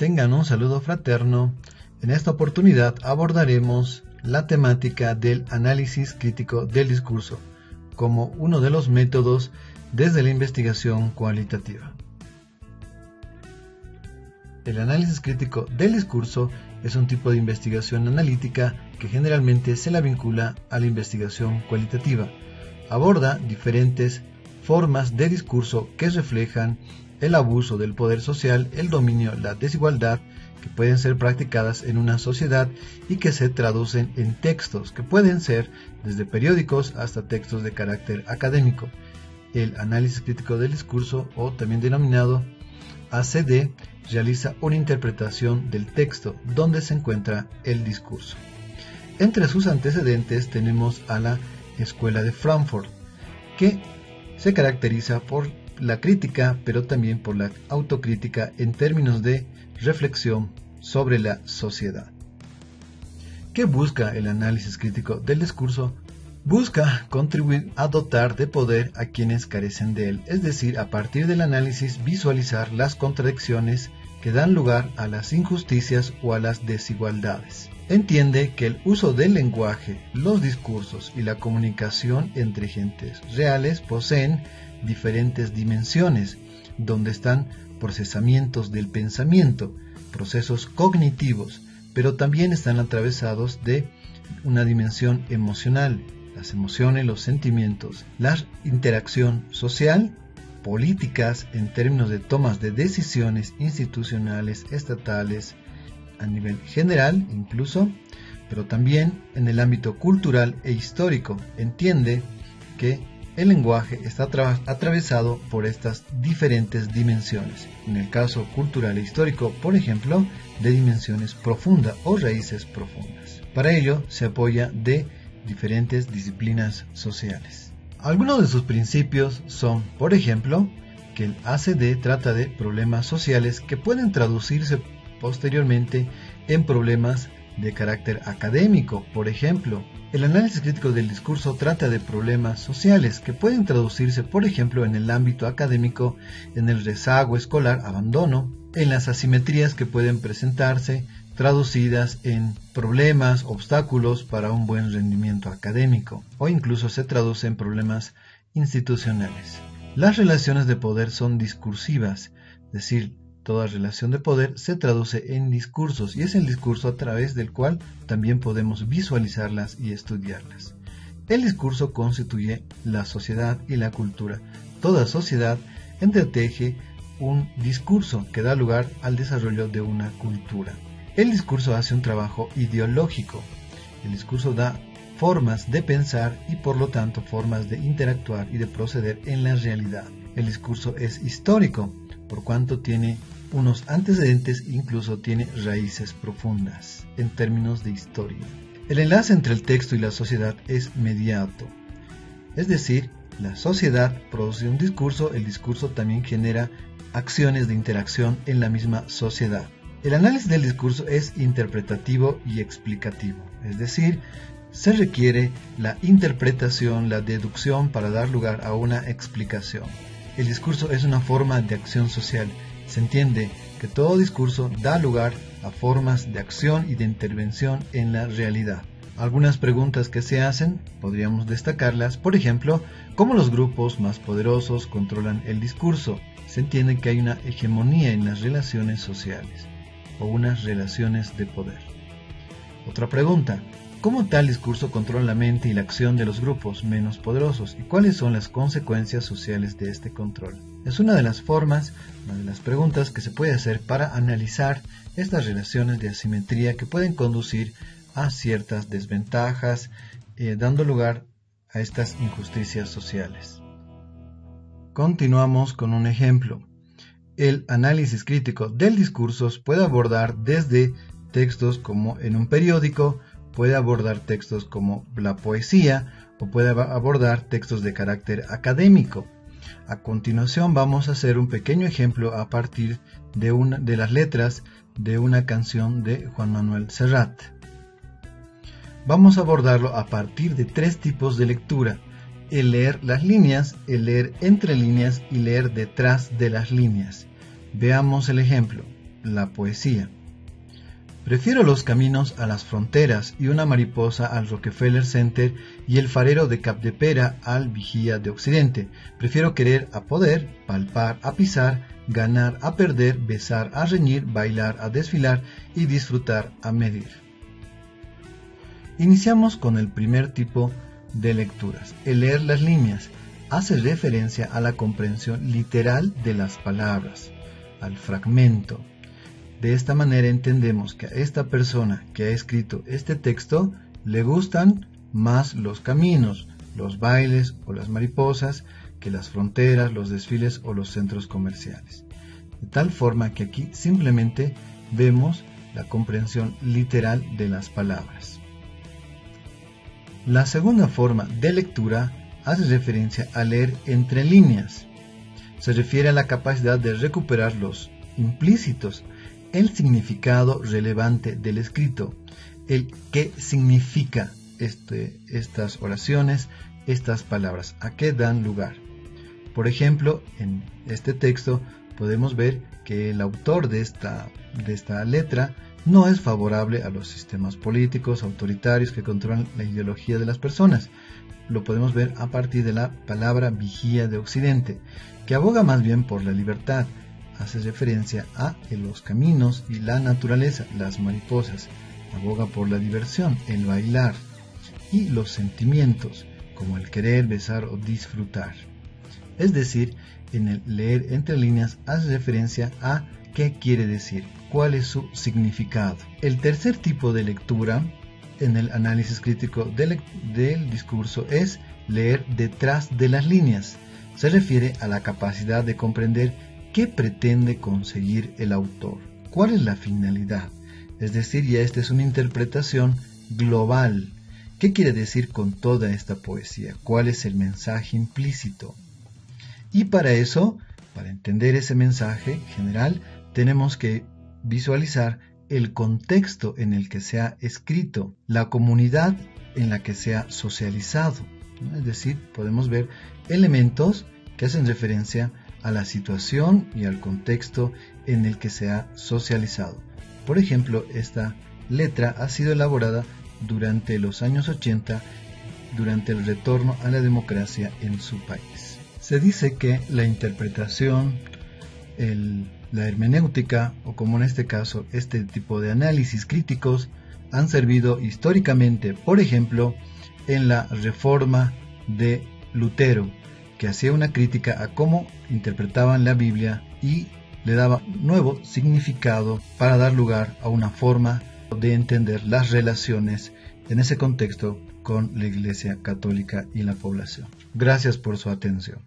Tengan un saludo fraterno. En esta oportunidad abordaremos la temática del análisis crítico del discurso como uno de los métodos desde la investigación cualitativa. El análisis crítico del discurso es un tipo de investigación analítica que generalmente se la vincula a la investigación cualitativa. Aborda diferentes formas de discurso que reflejan el abuso del poder social, el dominio, la desigualdad, que pueden ser practicadas en una sociedad y que se traducen en textos, que pueden ser desde periódicos hasta textos de carácter académico. El análisis crítico del discurso, o también denominado ACD, realiza una interpretación del texto donde se encuentra el discurso. Entre sus antecedentes tenemos a la Escuela de Frankfurt, que se caracteriza por la crítica, pero también por la autocrítica en términos de reflexión sobre la sociedad. ¿Qué busca el análisis crítico del discurso? Busca contribuir a dotar de poder a quienes carecen de él, es decir, a partir del análisis visualizar las contradicciones que dan lugar a las injusticias o a las desigualdades. Entiende que el uso del lenguaje, los discursos y la comunicación entre gentes reales poseen diferentes dimensiones, donde están procesamientos del pensamiento, procesos cognitivos, pero también están atravesados de una dimensión emocional, las emociones, los sentimientos, la interacción social, políticas en términos de tomas de decisiones institucionales, estatales, a nivel general incluso, pero también en el ámbito cultural e histórico. Entiende que el lenguaje está atravesado por estas diferentes dimensiones. En el caso cultural e histórico, por ejemplo, de dimensiones profundas o raíces profundas. Para ello se apoya de diferentes disciplinas sociales. Algunos de sus principios son, por ejemplo, que el ACD trata de problemas sociales que pueden traducirse posteriormente en problemas de carácter académico. Por ejemplo, el análisis crítico del discurso trata de problemas sociales que pueden traducirse, por ejemplo, en el ámbito académico, en el rezago escolar, abandono, en las asimetrías que pueden presentarse, traducidas en problemas, obstáculos para un buen rendimiento académico, o incluso se traduce en problemas institucionales. Las relaciones de poder son discursivas, es decir, toda relación de poder se traduce en discursos y es el discurso a través del cual también podemos visualizarlas y estudiarlas. El discurso constituye la sociedad y la cultura. Toda sociedad entreteje un discurso que da lugar al desarrollo de una cultura. El discurso hace un trabajo ideológico. El discurso da formas de pensar y por lo tanto formas de interactuar y de proceder en la realidad. El discurso es histórico, por cuanto tiene unos antecedentes e incluso tiene raíces profundas en términos de historia. El enlace entre el texto y la sociedad es mediato, es decir, la sociedad produce un discurso, el discurso también genera acciones de interacción en la misma sociedad. El análisis del discurso es interpretativo y explicativo, es decir, se requiere la interpretación, la deducción para dar lugar a una explicación. El discurso es una forma de acción social. Se entiende que todo discurso da lugar a formas de acción y de intervención en la realidad. Algunas preguntas que se hacen, podríamos destacarlas, por ejemplo, ¿cómo los grupos más poderosos controlan el discurso? Se entiende que hay una hegemonía en las relaciones sociales, o unas relaciones de poder. Otra pregunta, ¿cómo tal discurso controla la mente y la acción de los grupos menos poderosos? ¿Y cuáles son las consecuencias sociales de este control? Es una de las formas, una de las preguntas que se puede hacer para analizar estas relaciones de asimetría que pueden conducir a ciertas desventajas, dando lugar a estas injusticias sociales. Continuamos con un ejemplo. El análisis crítico del discurso puede abordar desde textos como en un periódico, puede abordar textos como la poesía o puede abordar textos de carácter académico. A continuación vamos a hacer un pequeño ejemplo a partir de las letras de una canción de Juan Manuel Serrat. Vamos a abordarlo a partir de 3 tipos de lectura: el leer las líneas, el leer entre líneas y leer detrás de las líneas. Veamos el ejemplo. la poesía. Prefiero los caminos a las fronteras y una mariposa al Rockefeller Center y el farero de Capdepera al vigía de Occidente. Prefiero querer a poder, palpar a pisar, ganar a perder, besar a reñir, bailar a desfilar y disfrutar a medir. Iniciamos con el primer tipo de lecturas. El leer las líneas hace referencia a la comprensión literal de las palabras, al fragmento. De esta manera entendemos que a esta persona que ha escrito este texto le gustan más los caminos, los bailes o las mariposas que las fronteras, los desfiles o los centros comerciales. De tal forma que aquí simplemente vemos la comprensión literal de las palabras. La segunda forma de lectura hace referencia a leer entre líneas. Se refiere a la capacidad de recuperar los implícitos, el significado relevante del escrito, el qué significa estas oraciones, estas palabras, a qué dan lugar. Por ejemplo, en este texto podemos ver que el autor de esta letra no es favorable a los sistemas políticos autoritarios que controlan la ideología de las personas. Lo podemos ver a partir de la palabra vigía de Occidente, que aboga más bien por la libertad. Hace referencia a los caminos y la naturaleza, las mariposas. Aboga por la diversión, el bailar y los sentimientos, como el querer, besar o disfrutar. Es decir, en el leer entre líneas hace referencia a qué quiere decir, cuál es su significado. El tercer tipo de lectura en el análisis crítico del discurso es leer detrás de las líneas. Se refiere a la capacidad de comprender qué pretende conseguir el autor, cuál es la finalidad. Es decir, ya esta es una interpretación global. ¿Qué quiere decir con toda esta poesía? ¿Cuál es el mensaje implícito? Y para eso, para entender ese mensaje general, tenemos que visualizar el contexto en el que se ha escrito, la comunidad en la que se ha socializado, ¿no? Es decir, podemos ver elementos que hacen referencia a la situación y al contexto en el que se ha socializado. Por ejemplo, esta letra ha sido elaborada durante los años 80, durante el retorno a la democracia en su país. Se dice que la interpretación, la hermenéutica, o como en este caso, este tipo de análisis críticos, han servido históricamente, por ejemplo, en la Reforma de Lutero, que hacía una crítica a cómo interpretaban la Biblia y le daba nuevo significado para dar lugar a una forma de entender las relaciones en ese contexto con la Iglesia Católica y la población. Gracias por su atención.